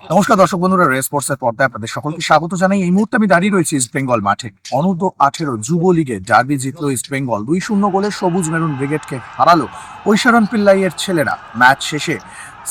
নমস্কার দর্শক বন্ধুরা, রে স্পোর্টসের পর্দায় আপনাদের সকলকে স্বাগত জানাই। এই মুহূর্তে আমি দাঁড়িয়ে রয়েছি ইস্ট বেঙ্গল মাঠে। অনূর্ধ্ব 18 যুব লিগে ডার্বি জিতলো ইস্ট বেঙ্গল। 2-0 গোলে সবুজ মেরুন ব্রিগেডকে হারালো ঐশারণ পিল্লাইয়ের ছেলেরা। ম্যাচ শেষে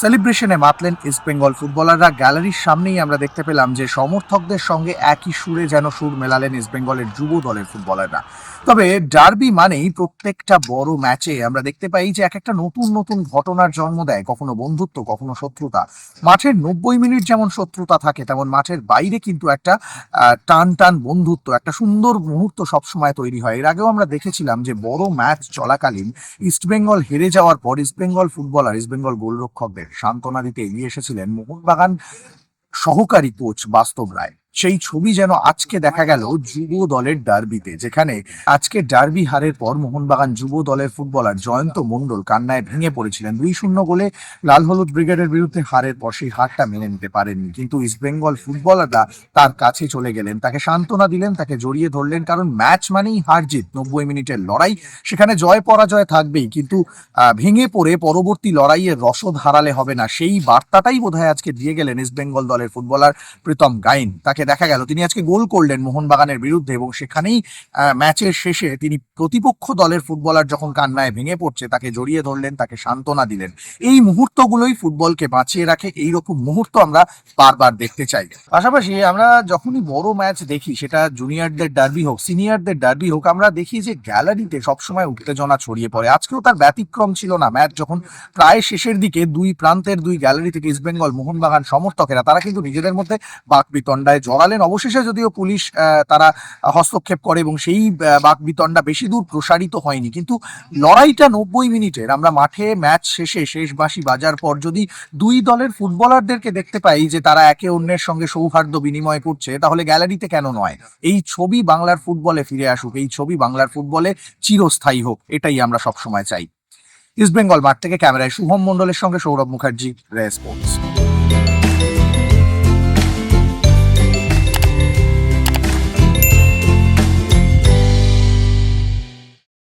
সেলিব্রেশনে মাতলেন ইস্ট বেঙ্গল ফুটবলাররা। গ্যালারির সামনেই আমরা দেখতে পেলাম যে সমর্থকদের সঙ্গে একই সুরে যেন সুর মেলালেন ইস্ট বেঙ্গলের যুব দলের ফুটবলাররা। তবে ডার্বি মানেই প্রত্যেকটা বড় ম্যাচে আমরা দেখতে পাই যে এক একটা নতুন নতুন ঘটনার জন্ম দেয়, কখনো বন্ধুত্ব, কখনো শত্রুতা। মাঠের 90 মিনিট যেমন শত্রুতা থাকে, তেমন মাঠের বাইরে কিন্তু একটা টান টান বন্ধুত্ব, একটা সুন্দর মুহূর্ত সবসময় তৈরি হয়। এর আগেও আমরা দেখেছিলাম যে বড় ম্যাচ চলাকালীন ইস্টবেঙ্গল হেরে যাওয়ার পর ইস্টবেঙ্গল ফুটবলার, ইস্টবেঙ্গল গোলরক্ষকদের সান্ত্বনা দিতে এগিয়ে এসেছিলেন মোহনবাগান সহকারী কোচ বাস্তব রায়। সেই ছবি যেন আজকে দেখা গেল যুব দলের ডার্বিতে, যেখানে আজকে ডার্বি হারের পর মোহনবাগান যুব দলের ফুটবলার জয়ন্ত মণ্ডল কান্নায় ভেঙে পড়েছিলেন। 2-0 গোলে লাল হলুদ ব্রিগেডের বিরুদ্ধে হারের পর সেই হারটা মেনে নিতে পারেননি, কিন্তু ইস্টবেঙ্গল ফুটবলাররা তার কাছে চলে গেলেন, তাকে সান্ত্বনা দিলেন, তাকে জড়িয়ে ধরলেন। কারণ ম্যাচ মানেই হার জিত, 90 মিনিটের লড়াই, সেখানে জয় পরাজয় থাকবেই, কিন্তু ভেঙে পড়ে পরবর্তী লড়াইয়ের রসদ হারালে হবে না, সেই বার্তাটাই বোধহয় আজকে দিয়ে গেলেন ইস্টবেঙ্গল দলের ফুটবলার প্রীতম গাইন। তাকে দেখা গেল তিনি আজকে গোল করলেন মোহনবাগানের বিরুদ্ধে, এবং সেখানেই ম্যাচের শেষে তিনি প্রতিপক্ষ দলের ফুটবলার যখন কান্নায় ভেঙে পড়ছে তাকে জড়িয়ে ধরলেন, তাকে সান্ত্বনা দিলেন। এই মুহূর্তগুলোই ফুটবলকে বাঁচিয়ে রাখে, এইরকম মুহূর্ত আমরা বারবার দেখতে চাই। পাশাপাশি আমরা যখনই বড় ম্যাচ দেখি, সেটা জুনিয়রদের ডার্বি হোক, সিনিয়রদের ডার্বি হোক, আমরা দেখি যে গ্যালারিতে সবসময় উত্তেজনা ছড়িয়ে পড়ে। আজকেও তার ব্যতিক্রম ছিল না। ম্যাচ যখন প্রায় শেষের দিকে দুই প্রান্তের দুই গ্যালারি থেকে ইস্টবেঙ্গল মোহনবাগান সমর্থকেরা তারা কিন্তু নিজেদের মধ্যে বাকবিতণ্ডায় জড়ালেন। অবশেষে যদিও পুলিশ তারা হস্তক্ষেপ করে এবং সেই বাকবিতণ্ডা বেশি দূর প্রসারিত হয়নি, কিন্তু লড়াইটা 90 মিনিটের। আমরা মাঠে ম্যাচ শেষে শেষ বাঁশি বাজার পর যদি দুই দলের ফুটবলারদেরকে দেখতে পাই যে তারা একে অন্যের সঙ্গে সৌহার্দ্য বিনিময় করছে, তাহলে গ্যালারিতে কেন নয়? এই ছবি বাংলার ফুটবলে ফিরে আসুক, এই ছবি বাংলার ফুটবলে চিরস্থায়ী হোক, এটাই আমরা সবসময় চাই। ইস্টবেঙ্গল মাঠ থেকে ক্যামেরায় শুভম মণ্ডলের সঙ্গে সৌরভ মুখার্জি, রে স্পোর্টস।